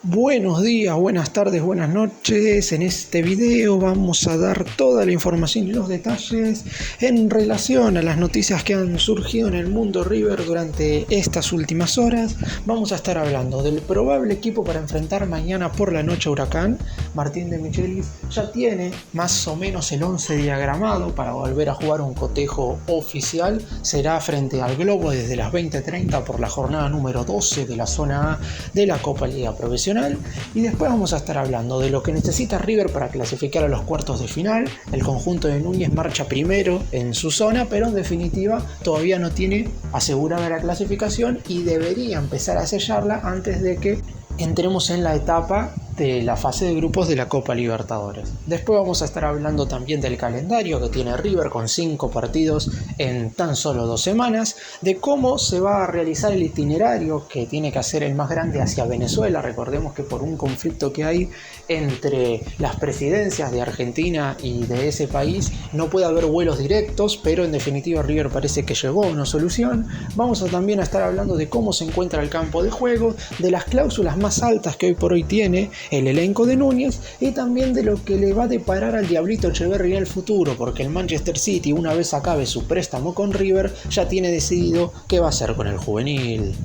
Buenos días, buenas tardes, buenas noches. En este video vamos a dar toda la información y los detalles en relación a las noticias que han surgido en el mundo River durante estas últimas horas. Vamos a estar hablando del probable equipo para enfrentar mañana por la noche a Huracán. Martín de Michelis ya tiene más o menos el 11 diagramado para volver a jugar un cotejo oficial. Será frente al Globo desde las 20:30 por la jornada número 12 de la zona A de la Copa Liga Profesional. Y después vamos a estar hablando de lo que necesita River para clasificar a los cuartos de final. El conjunto de Núñez marcha primero en su zona, pero en definitiva todavía no tiene asegurada la clasificación y debería empezar a sellarla antes de que entremos en la etapa de la fase de grupos de la Copa Libertadores. Después vamos a estar hablando también del calendario que tiene River con 5 partidos en tan solo 2 semanas, de cómo se va a realizar el itinerario que tiene que hacer el más grande hacia Venezuela. Recordemos que por un conflicto que hay entre las presidencias de Argentina y de ese país no puede haber vuelos directos, pero en definitiva River parece que llegó a una solución. Vamos a también estar hablando de cómo se encuentra el campo de juego, de las cláusulas más altas que hoy por hoy tiene el elenco de Núñez y también de lo que le va a deparar al Diablito Echeverri en el futuro, porque el Manchester City, una vez acabe su préstamo con River, ya tiene decidido qué va a hacer con el juvenil.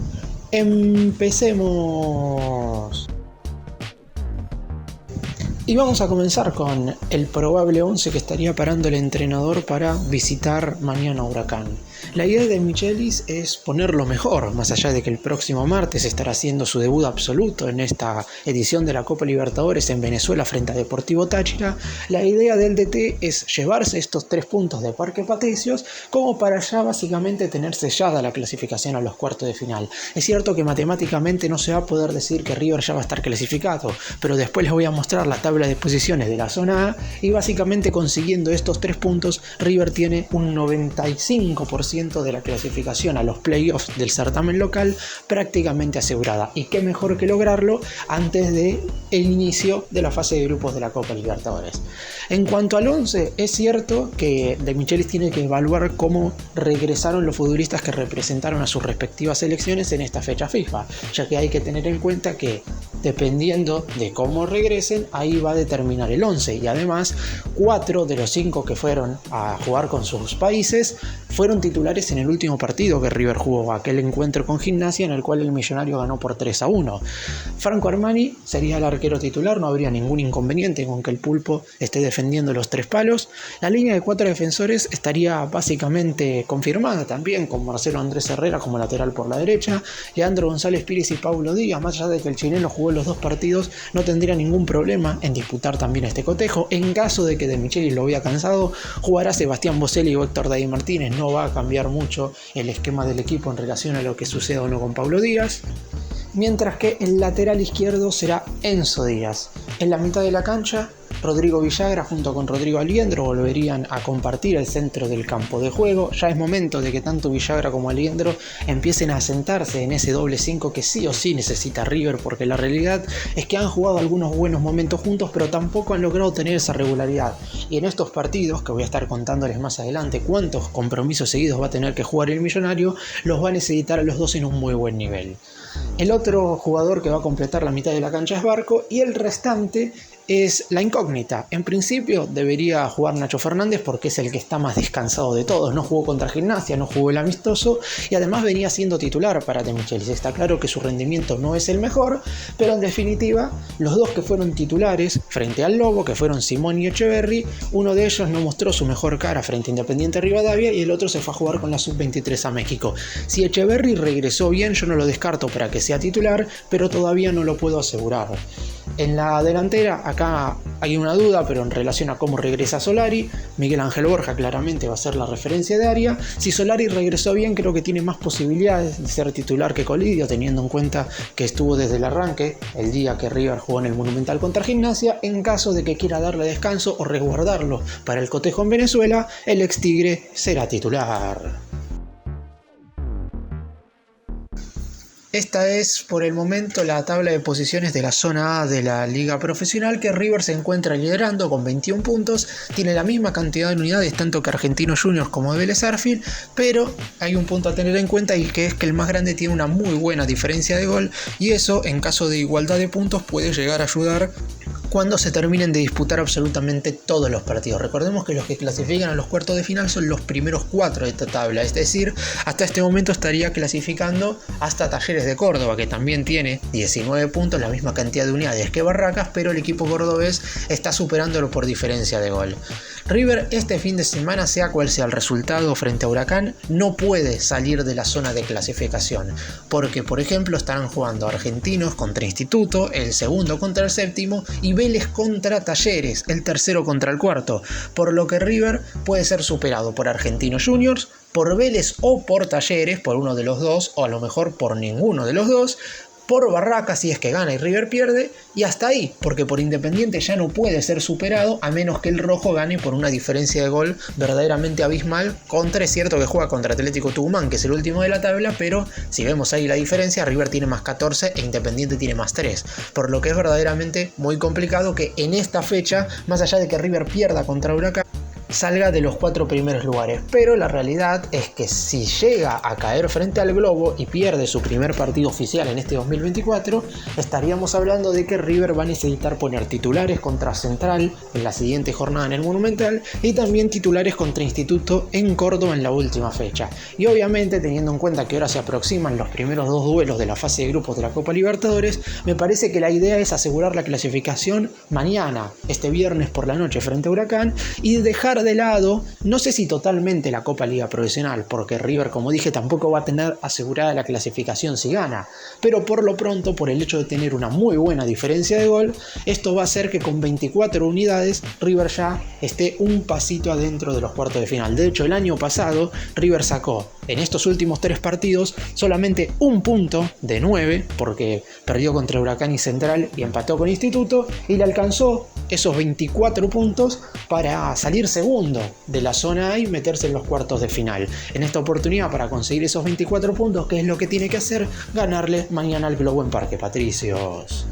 Empecemos. Y vamos a comenzar con el probable 11 que estaría parando el entrenador para visitar mañana Huracán. La idea de Michelis es ponerlo mejor, más allá de que el próximo martes estará haciendo su debut absoluto en esta edición de la Copa Libertadores en Venezuela frente a Deportivo Táchira. La idea del DT es llevarse estos 3 puntos de Parque Patricios como para ya básicamente tener sellada la clasificación a los cuartos de final. Es cierto que matemáticamente no se va a poder decir que River ya va a estar clasificado, pero después les voy a mostrar la tabla de posiciones de la zona A y básicamente consiguiendo estos 3 puntos River tiene un 95% de la clasificación a los playoffs del certamen local prácticamente asegurada, y qué mejor que lograrlo antes del inicio de la fase de grupos de la Copa Libertadores. En cuanto al 11, es cierto que De Michelis tiene que evaluar cómo regresaron los futbolistas que representaron a sus respectivas selecciones en esta fecha FIFA, ya que hay que tener en cuenta que dependiendo de cómo regresen, ahí va a determinar el 11, y además 4 de los 5 que fueron a jugar con sus países fueron titulares en el último partido que River jugó, aquel encuentro con Gimnasia en el cual el Millonario ganó por 3-1. Franco Armani sería el arquero titular, no habría ningún inconveniente con que el Pulpo esté defendiendo los 3 palos. La línea de 4 defensores estaría básicamente confirmada también, con Marcelo Andrés Herrera como lateral por la derecha, Leandro González Pires y Paulo Díaz. Más allá de que el chileno jugó los 2 partidos, no tendría ningún problema en disputar también este cotejo. En caso de que De Michelis lo vea cansado, jugará Sebastián Boselli o Héctor David Martínez. No va a cambiar mucho el esquema del equipo en relación a lo que suceda o no con Paulo Díaz. Mientras que el lateral izquierdo será Enzo Díaz. En la mitad de la cancha, Rodrigo Villagra junto con Rodrigo Aliendro volverían a compartir el centro del campo de juego. Ya es momento de que tanto Villagra como Aliendro empiecen a sentarse en ese doble 5 que sí o sí necesita River, porque la realidad es que han jugado algunos buenos momentos juntos, pero tampoco han logrado tener esa regularidad. Y en estos partidos, que voy a estar contándoles más adelante cuántos compromisos seguidos va a tener que jugar el Millonario, los va a necesitar a los dos en un muy buen nivel. El otro jugador que va a completar la mitad de la cancha es Barco, y el restante es la incógnita. En principio debería jugar Nacho Fernández porque es el que está más descansado de todos. No jugó contra Gimnasia, no jugó el amistoso y además venía siendo titular para De Michelis. Está claro que su rendimiento no es el mejor, pero en definitiva los dos que fueron titulares frente al Lobo, que fueron Simón y Echeverri, uno de ellos no mostró su mejor cara frente a Independiente Rivadavia y el otro se fue a jugar con la Sub-23 a México. Si Echeverri regresó bien, yo no lo descarto para que sea titular, pero todavía no lo puedo asegurar. En la delantera, acá hay una duda, pero en relación a cómo regresa Solari, Miguel Ángel Borja claramente va a ser la referencia de área. Si Solari regresó bien, creo que tiene más posibilidades de ser titular que Colidio, teniendo en cuenta que estuvo desde el arranque, el día que River jugó en el Monumental contra Gimnasia. En caso de que quiera darle descanso o resguardarlo para el cotejo en Venezuela, el ex Tigre será titular. Esta es por el momento la tabla de posiciones de la zona A de la liga profesional, que River se encuentra liderando con 21 puntos, tiene la misma cantidad de unidades tanto que Argentinos Juniors como Vélez Sarsfield, pero hay un punto a tener en cuenta y que es que el más grande tiene una muy buena diferencia de gol y eso en caso de igualdad de puntos puede llegar a ayudar cuando se terminen de disputar absolutamente todos los partidos. Recordemos que los que clasifican a los cuartos de final son los primeros 4 de esta tabla, es decir, hasta este momento estaría clasificando hasta Talleres de Córdoba, que también tiene 19 puntos, la misma cantidad de unidades que Barracas, pero el equipo cordobés está superándolo por diferencia de gol. River este fin de semana, sea cual sea el resultado frente a Huracán, no puede salir de la zona de clasificación, porque por ejemplo estarán jugando Argentinos contra Instituto, el segundo contra el séptimo, y Vélez contra Talleres, el tercero contra el cuarto, por lo que River puede ser superado por Argentinos Juniors, por Vélez o por Talleres, por uno de los dos, o a lo mejor por ninguno de los dos, por Barracas si es que gana y River pierde, y hasta ahí, porque por Independiente ya no puede ser superado a menos que el rojo gane por una diferencia de gol verdaderamente abismal contra, es cierto que juega contra Atlético Tucumán, que es el último de la tabla, pero si vemos ahí la diferencia, River tiene más 14 e Independiente tiene más 3, por lo que es verdaderamente muy complicado que en esta fecha, más allá de que River pierda contra Huracán, salga de los 4 primeros lugares, pero la realidad es que si llega a caer frente al Globo y pierde su primer partido oficial en este 2024, estaríamos hablando de que River va a necesitar poner titulares contra Central en la siguiente jornada en el Monumental y también titulares contra Instituto en Córdoba en la última fecha. Y obviamente, teniendo en cuenta que ahora se aproximan los primeros 2 duelos de la fase de grupos de la Copa Libertadores, me parece que la idea es asegurar la clasificación mañana, este viernes por la noche frente a Huracán, y dejar de lado, no sé si totalmente la Copa Liga Profesional, porque River, como dije, tampoco va a tener asegurada la clasificación si gana, pero por lo pronto, por el hecho de tener una muy buena diferencia de gol, esto va a hacer que con 24 unidades River ya esté un pasito adentro de los cuartos de final. De hecho, el año pasado River sacó en estos últimos 3 partidos solamente un punto de 9, porque perdió contra Huracán y Central y empató con Instituto, y le alcanzó esos 24 puntos para salir segundo de la zona A y meterse en los cuartos de final. En esta oportunidad, para conseguir esos 24 puntos, ¿qué es lo que tiene que hacer? Ganarle mañana al Globo en Parque Patricios.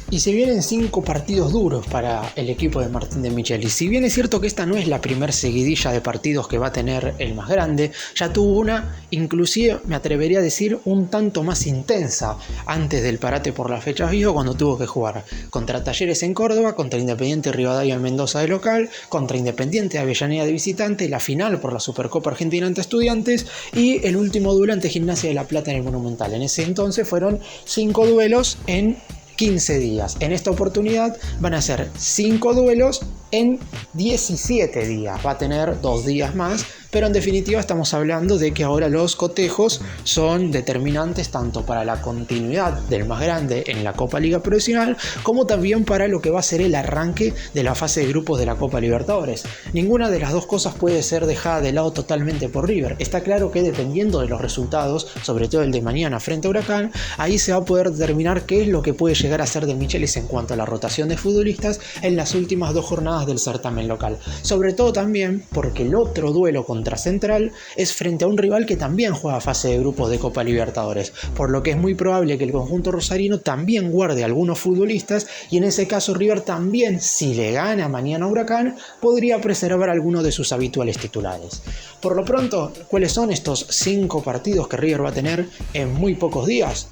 Y se vienen 5 partidos duros para el equipo de Martín de Michelis. Si bien es cierto que esta no es la primer seguidilla de partidos que va a tener el más grande, ya tuvo una, inclusive me atrevería a decir, un tanto más intensa antes del parate por las fechas FIFA, cuando tuvo que jugar contra Talleres en Córdoba, contra Independiente Rivadavia en Mendoza de local, contra Independiente de Avellaneda de visitante, la final por la Supercopa Argentina ante Estudiantes y el último duelo ante Gimnasia de La Plata en el Monumental. En ese entonces fueron 5 duelos en 15 días. En esta oportunidad van a ser 5 duelos en 17 días. Va a tener 2 días más, pero en definitiva estamos hablando de que ahora los cotejos son determinantes tanto para la continuidad del más grande en la Copa Liga Profesional como también para lo que va a ser el arranque de la fase de grupos de la Copa Libertadores. Ninguna de las dos cosas puede ser dejada de lado totalmente por River. Está claro que dependiendo de los resultados, sobre todo el de mañana frente a Huracán, ahí se va a poder determinar qué es lo que puede llegar a ser de Michelis en cuanto a la rotación de futbolistas en las últimas 2 jornadas del certamen local. Sobre todo también porque el otro duelo contra Central es frente a un rival que también juega fase de grupos de Copa Libertadores, por lo que es muy probable que el conjunto rosarino también guarde algunos futbolistas y en ese caso River también, si le gana mañana a Huracán, podría preservar algunos de sus habituales titulares. Por lo pronto, ¿cuáles son estos 5 partidos que River va a tener en muy pocos días?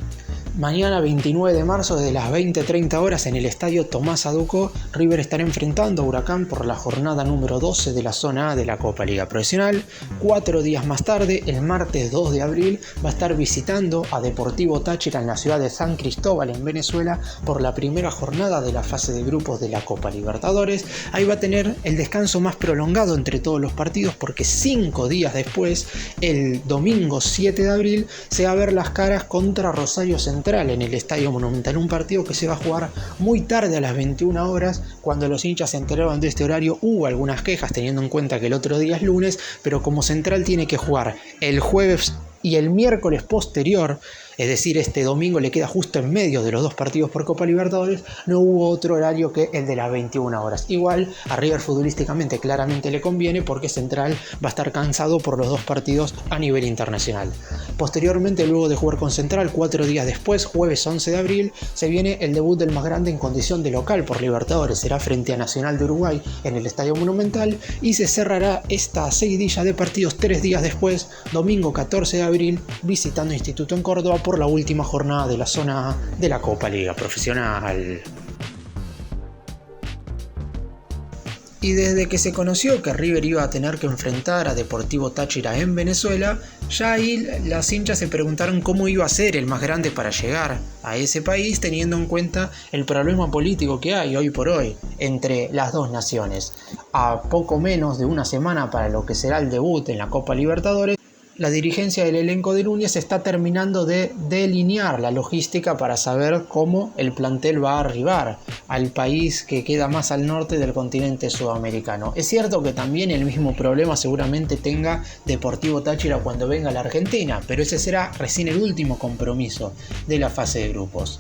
Mañana 29 de marzo desde las 20:30 horas en el estadio Tomás Aduco, River estará enfrentando a Huracán por la jornada número 12 de la zona A de la Copa Liga Profesional. 4 días más tarde, el martes 2 de abril, va a estar visitando a Deportivo Táchira en la ciudad de San Cristóbal en Venezuela por la primera jornada de la fase de grupos de la Copa Libertadores. Ahí va a tener el descanso más prolongado entre todos los partidos porque 5 días después, el domingo 7 de abril, se va a ver las caras contra Rosario Central en el Estadio Monumental, un partido que se va a jugar muy tarde a las 21 horas. Cuando los hinchas se enteraron de este horario hubo algunas quejas teniendo en cuenta que el otro día es lunes, pero como Central tiene que jugar el jueves y el miércoles posterior es decir, este domingo le queda justo en medio de los dos partidos por Copa Libertadores, no hubo otro horario que el de las 21 horas. Igual a River futbolísticamente claramente le conviene porque Central va a estar cansado por los dos partidos a nivel internacional. Posteriormente, luego de jugar con Central, 4 días después, jueves 11 de abril, se viene el debut del más grande en condición de local por Libertadores. Será frente a Nacional de Uruguay en el Estadio Monumental y se cerrará esta seguidilla de partidos 3 días después, domingo 14 de abril, visitando Instituto en Córdoba por la última jornada de la zona A de la Copa Liga Profesional. Y desde que se conoció que River iba a tener que enfrentar a Deportivo Táchira en Venezuela, ya ahí las hinchas se preguntaron cómo iba a ser el más grande para llegar a ese país, teniendo en cuenta el problema político que hay hoy por hoy entre las dos naciones. A poco menos de una semana para lo que será el debut en la Copa Libertadores, la dirigencia del elenco de Núñez está terminando de delinear la logística para saber cómo el plantel va a arribar al país que queda más al norte del continente sudamericano. Es cierto que también el mismo problema seguramente tenga Deportivo Táchira cuando venga a la Argentina, pero ese será recién el último compromiso de la fase de grupos.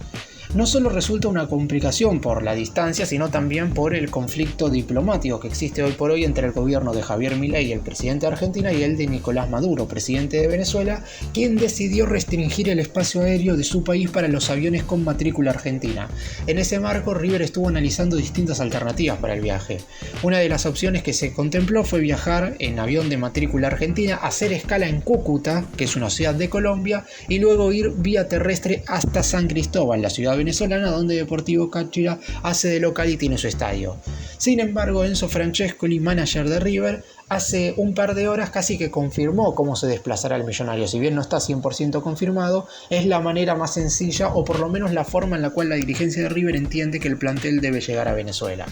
No solo resulta una complicación por la distancia, sino también por el conflicto diplomático que existe hoy por hoy entre el gobierno de Javier Milei, el presidente de Argentina, y el de Nicolás Maduro, presidente de Venezuela, quien decidió restringir el espacio aéreo de su país para los aviones con matrícula argentina. En ese marco, River estuvo analizando distintas alternativas para el viaje. Una de las opciones que se contempló fue viajar en avión de matrícula argentina, hacer escala en Cúcuta, que es una ciudad de Colombia, y luego ir vía terrestre hasta San Cristóbal, la ciudad venezolana, donde Deportivo Táchira hace de local y tiene su estadio. Sin embargo, Enzo Francescoli, manager de River, hace un par de horas casi que confirmó cómo se desplazará el millonario. Si bien no está 100% confirmado, es la manera más sencilla, o por lo menos la forma en la cual la dirigencia de River entiende que el plantel debe llegar a Venezuela.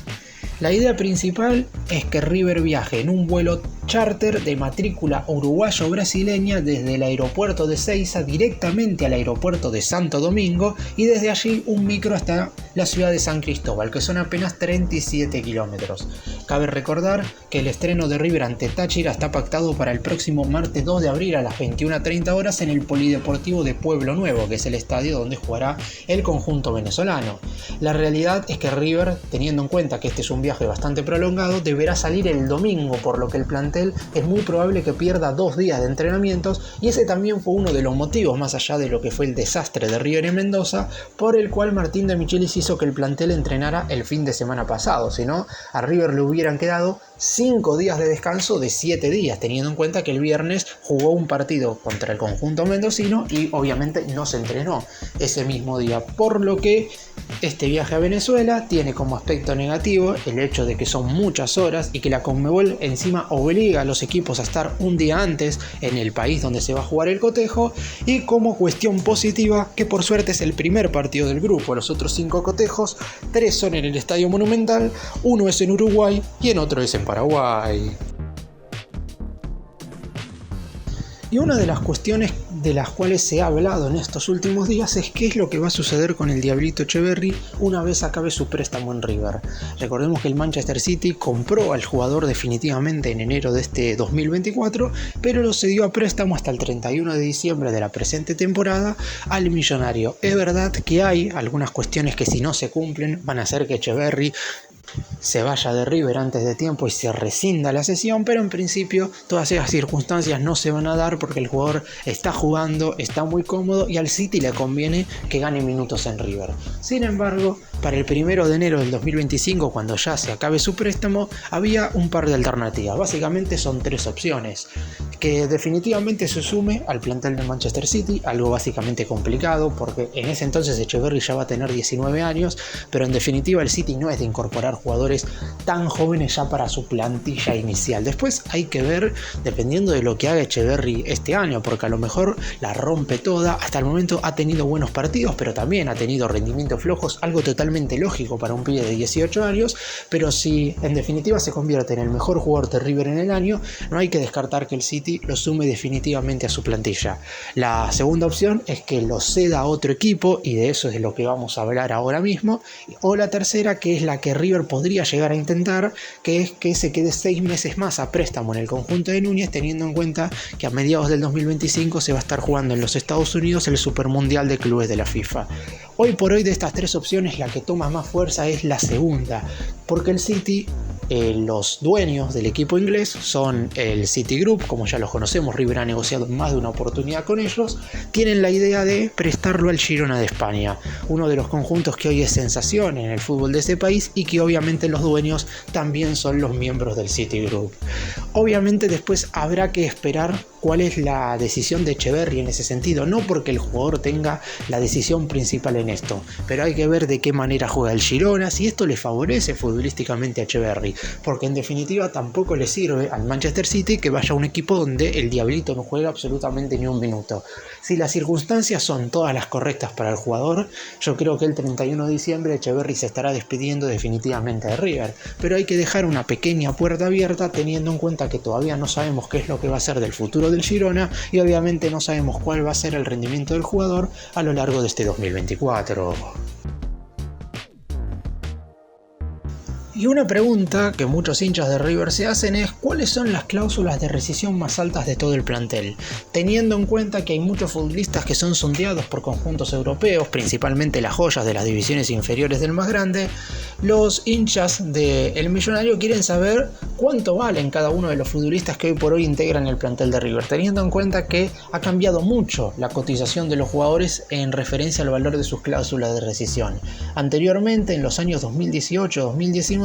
La idea principal es que River viaje en un vuelo charter de matrícula uruguayo-brasileña desde el aeropuerto de Seiza directamente al aeropuerto de Santo Domingo y desde allí un micro hasta la ciudad de San Cristóbal, que son apenas 37 kilómetros. Cabe recordar que el estreno de River ante Táchira está pactado para el próximo martes 2 de abril a las 21:30 horas en el Polideportivo de Pueblo Nuevo, que es el estadio donde jugará el conjunto venezolano. La realidad es que River, teniendo en cuenta que este es un viaje bastante prolongado, deberá salir el domingo, por lo que el plantel es muy probable que pierda 2 días de entrenamientos, y ese también fue uno de los motivos, más allá de lo que fue el desastre de River en Mendoza, por el cual Martín de Michelis hizo que el plantel entrenara el fin de semana pasado. Si no, a River le hubieran quedado 5 días de descanso de 7 días, teniendo en cuenta que el viernes jugó un partido contra el conjunto mendocino y obviamente no se entrenó ese mismo día, por lo que este viaje a Venezuela tiene como aspecto negativo el hecho de que son muchas horas y que la Conmebol encima obliga a los equipos a estar un día antes en el país donde se va a jugar el cotejo, y como cuestión positiva que por suerte es el primer partido del grupo. Los otros 5 cotejos, 3 son en el Estadio Monumental, 1 es en Uruguay y en otro es en Paraguay. Y una de las cuestiones de las cuales se ha hablado en estos últimos días es qué es lo que va a suceder con el Diablito Etcheverry una vez acabe su préstamo en River. Recordemos que el Manchester City compró al jugador definitivamente en enero de este 2024, pero lo cedió a préstamo hasta el 31 de diciembre de la presente temporada al Millonario. Es verdad que hay algunas cuestiones que, si no se cumplen, van a hacer que Etcheverry se vaya de River antes de tiempo y se rescinda la cesión, pero en principio todas esas circunstancias no se van a dar porque el jugador está jugando, está muy cómodo y al City le conviene que gane minutos en River. Sin embargo, para el 1 de enero del 2025, cuando ya se acabe su préstamo, había un par de alternativas. Básicamente son 3 opciones: que definitivamente se sume al plantel de Manchester City, algo básicamente complicado porque en ese entonces Etcheverry ya va a tener 19 años, pero en definitiva el City no es de incorporar jugadores tan jóvenes ya para su plantilla inicial. Después hay que ver, dependiendo de lo que haga Etcheverry este año, porque a lo mejor la rompe toda. Hasta el momento ha tenido buenos partidos, pero también ha tenido rendimientos flojos, algo totalmente totalmente lógico para un pibe de 18 años, pero si en definitiva se convierte en el mejor jugador de River en el año, no hay que descartar que el City lo sume definitivamente a su plantilla. La segunda opción es que lo ceda a otro equipo, y de eso es de lo que vamos a hablar ahora mismo, o la tercera, que es la que River podría llegar a intentar, que es que se quede 6 meses más a préstamo en el conjunto de Núñez, teniendo en cuenta que a mediados del 2025 se va a estar jugando en los Estados Unidos el Supermundial de Clubes de la FIFA. Hoy por hoy, de estas tres opciones, la que toma más fuerza es la segunda, porque el City, los dueños del equipo inglés son el Citigroup, como ya los conocemos, River ha negociado más de una oportunidad con ellos, tienen la idea de prestarlo al Girona de España, uno de los conjuntos que hoy es sensación en el fútbol de ese país y que obviamente los dueños también son los miembros del Citigroup. Obviamente después habrá que esperar cuál es la decisión de Etcheverry en ese sentido, no porque el jugador tenga la decisión principal en esto, pero hay que ver de qué manera juega el Girona, si esto le favorece futbolísticamente a Etcheverry, porque en definitiva tampoco le sirve al Manchester City que vaya a un equipo donde el Diablito no juega absolutamente ni un minuto. Si las circunstancias son todas las correctas para el jugador, yo creo que el 31 de diciembre Etcheverry se estará despidiendo definitivamente de River, pero hay que dejar una pequeña puerta abierta teniendo en cuenta que todavía no sabemos qué es lo que va a ser del futuro del Girona y obviamente no sabemos cuál va a ser el rendimiento del jugador a lo largo de este 2024. Y una pregunta que muchos hinchas de River se hacen es ¿cuáles son las cláusulas de rescisión más altas de todo el plantel? Teniendo en cuenta que hay muchos futbolistas que son sondeados por conjuntos europeos, principalmente las joyas de las divisiones inferiores del más grande, los hinchas del Millonario quieren saber cuánto valen cada uno de los futbolistas que hoy por hoy integran el plantel de River, teniendo en cuenta que ha cambiado mucho la cotización de los jugadores en referencia al valor de sus cláusulas de rescisión. Anteriormente, en los años 2018-2019,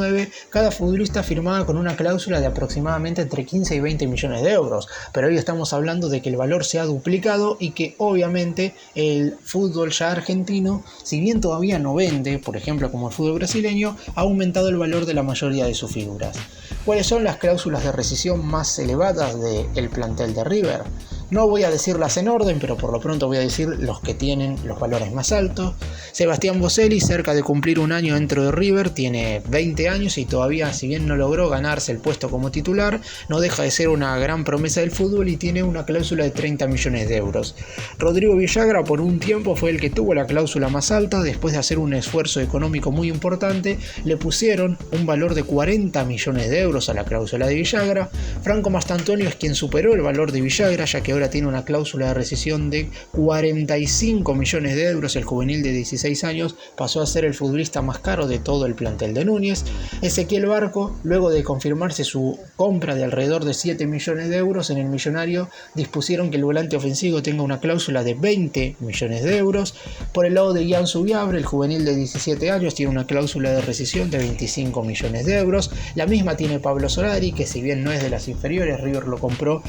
cada futbolista firmaba con una cláusula de aproximadamente entre 15 y 20 millones de euros, pero hoy estamos hablando de que el valor se ha duplicado y que obviamente el fútbol ya argentino, si bien todavía no vende, por ejemplo como el fútbol brasileño, ha aumentado el valor de la mayoría de sus figuras. ¿Cuáles son las cláusulas de rescisión más elevadas del plantel de River? No voy a decirlas en orden, pero por lo pronto voy a decir los que tienen los valores más altos. Sebastián Boselli, cerca de cumplir un año dentro de River, tiene 20 años y todavía, si bien no logró ganarse el puesto como titular, no deja de ser una gran promesa del fútbol y tiene una cláusula de 30 millones de euros. Rodrigo Villagra por un tiempo fue el que tuvo la cláusula más alta, después de hacer un esfuerzo económico muy importante, le pusieron un valor de 40 millones de euros a la cláusula de Villagra. Franco Mastantonio es quien superó el valor de Villagra, ya que ahora tiene una cláusula de rescisión de 45 millones de euros. El juvenil de 16 años pasó a ser el futbolista más caro de todo el plantel de Núñez. Ezequiel Barco, luego de confirmarse su compra de alrededor de 7 millones de euros en el Millonario, dispusieron que el volante ofensivo tenga una cláusula de 20 millones de euros. Por el lado de Ian Subiabre, el juvenil de 17 años, tiene una cláusula de rescisión de 25 millones de euros. La misma tiene Pablo Solari, que si bien no es de las inferiores, River lo compró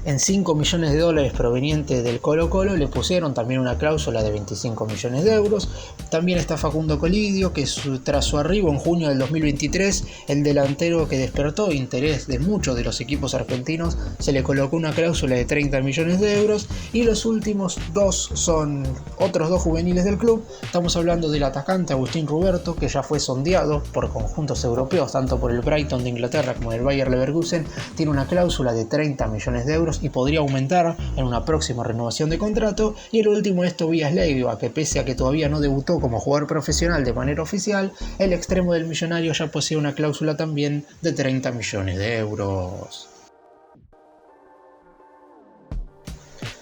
en 5 millones de dólares proveniente del Colo-Colo, le pusieron también una cláusula de 25 millones de euros. También está Facundo Colidio, que tras su arribo en junio del 2023, el delantero que despertó interés de muchos de los equipos argentinos, se le colocó una cláusula de 30 millones de euros. Y los últimos dos son otros dos juveniles del club. Estamos hablando del atacante Agustín Ruberto, que ya fue sondeado por conjuntos europeos, tanto por el Brighton de Inglaterra como el Bayer Leverkusen. Tiene una cláusula de 30 millones de euros y podría aumentar en una próxima renovación de contrato. Y el último es Tobias Leiva, que pese a que todavía no debutó como jugador profesional de manera oficial, el extremo del Millonario ya posee una cláusula también de 30 millones de euros.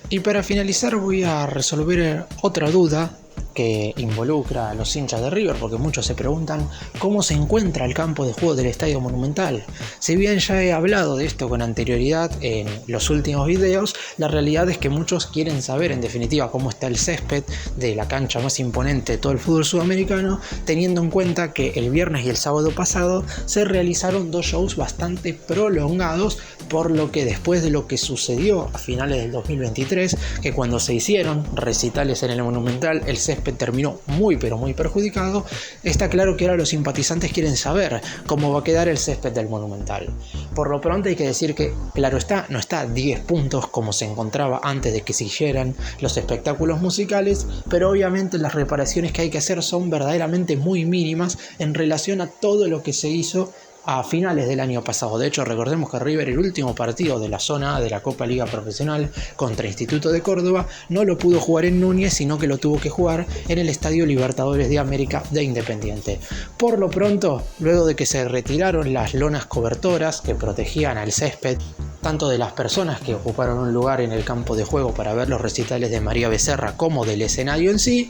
Y para finalizar voy a resolver otra duda que involucra a los hinchas de River, porque muchos se preguntan cómo se encuentra el campo de juego del Estadio Monumental. Si bien ya he hablado de esto con anterioridad en los últimos videos, la realidad es que muchos quieren saber en definitiva cómo está el césped de la cancha más imponente de todo el fútbol sudamericano, teniendo en cuenta que el viernes y el sábado pasado se realizaron dos shows bastante prolongados, por lo que después de lo que sucedió a finales del 2023, que cuando se hicieron recitales en el Monumental, el césped terminó muy pero muy perjudicado, está claro que ahora los simpatizantes quieren saber cómo va a quedar el césped del Monumental. Por lo pronto hay que decir que, claro está, no está a 10 puntos como se encontraba antes de que se hicieran los espectáculos musicales, pero obviamente las reparaciones que hay que hacer son verdaderamente muy mínimas en relación a todo lo que se hizo a finales del año pasado. De hecho, recordemos que River, el último partido de la zona A de la Copa Liga Profesional contra Instituto de Córdoba, no lo pudo jugar en Núñez, sino que lo tuvo que jugar en el Estadio Libertadores de América de Independiente. Por lo pronto, luego de que se retiraron las lonas cobertoras que protegían al césped, tanto de las personas que ocuparon un lugar en el campo de juego para ver los recitales de María Becerra como del escenario en sí,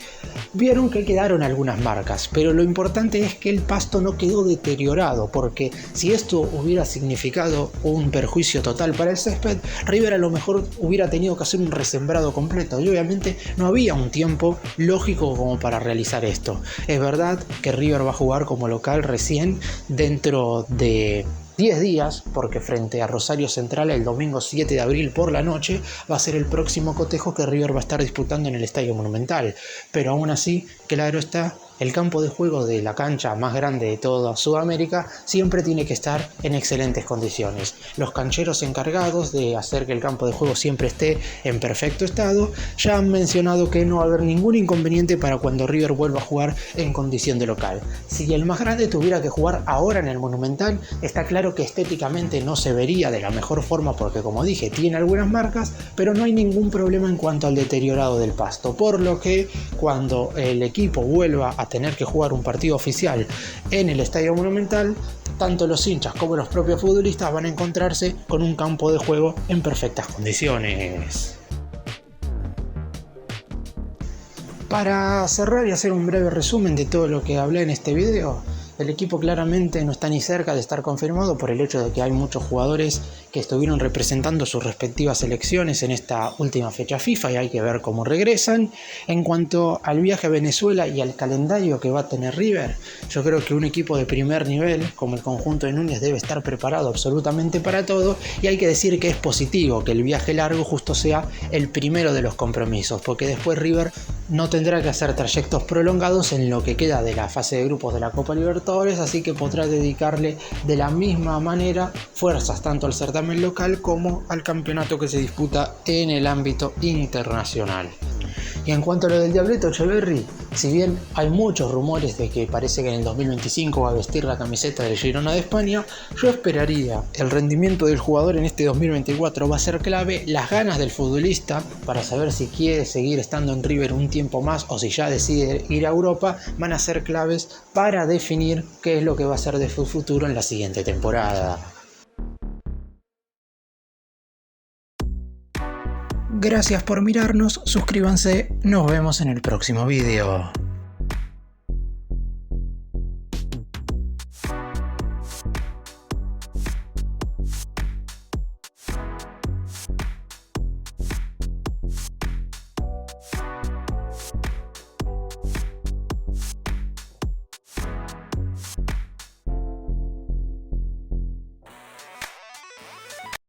vieron que quedaron algunas marcas, pero lo importante es que el pasto no quedó deteriorado, porque si esto hubiera significado un perjuicio total para el césped, River a lo mejor hubiera tenido que hacer un resembrado completo, y obviamente no había un tiempo lógico como para realizar esto. Es verdad que River va a jugar como local recién dentro de 10 días, porque frente a Rosario Central el domingo 7 de abril por la noche va a ser el próximo cotejo que River va a estar disputando en el Estadio Monumental. Pero aún así, claro está, el campo de juego de la cancha más grande de toda Sudamérica siempre tiene que estar en excelentes condiciones. Los cancheros encargados de hacer que el campo de juego siempre esté en perfecto estado ya han mencionado que no va a haber ningún inconveniente para cuando River vuelva a jugar en condición de local. Si el más grande tuviera que jugar ahora en el Monumental, está claro que estéticamente no se vería de la mejor forma porque, como dije, tiene algunas marcas, pero no hay ningún problema en cuanto al deteriorado del pasto, por lo que cuando el equipo vuelva a tener que jugar un partido oficial en el Estadio Monumental, tanto los hinchas como los propios futbolistas van a encontrarse con un campo de juego en perfectas condiciones. Para cerrar y hacer un breve resumen de todo lo que hablé en este video, el equipo claramente no está ni cerca de estar confirmado por el hecho de que hay muchos jugadores que estuvieron representando sus respectivas selecciones en esta última fecha FIFA y hay que ver cómo regresan. En cuanto al viaje a Venezuela y al calendario que va a tener River, yo creo que un equipo de primer nivel como el conjunto de Núñez debe estar preparado absolutamente para todo, y hay que decir que es positivo que el viaje largo justo sea el primero de los compromisos, porque después River no tendrá que hacer trayectos prolongados en lo que queda de la fase de grupos de la Copa Libertadores, así que podrá dedicarle de la misma manera fuerzas tanto al certamen local como al campeonato que se disputa en el ámbito internacional. Y en cuanto a lo del Diablito Etcheverry, si bien hay muchos rumores de que parece que en el 2025 va a vestir la camiseta del Girona de España, yo esperaría el rendimiento del jugador en este 2024 va a ser clave, las ganas del futbolista para saber si quiere seguir estando en River un tiempo más o si ya decide ir a Europa, van a ser claves para definir qué es lo que va a ser de su futuro en la siguiente temporada. Gracias por mirarnos, suscríbanse, nos vemos en el próximo video.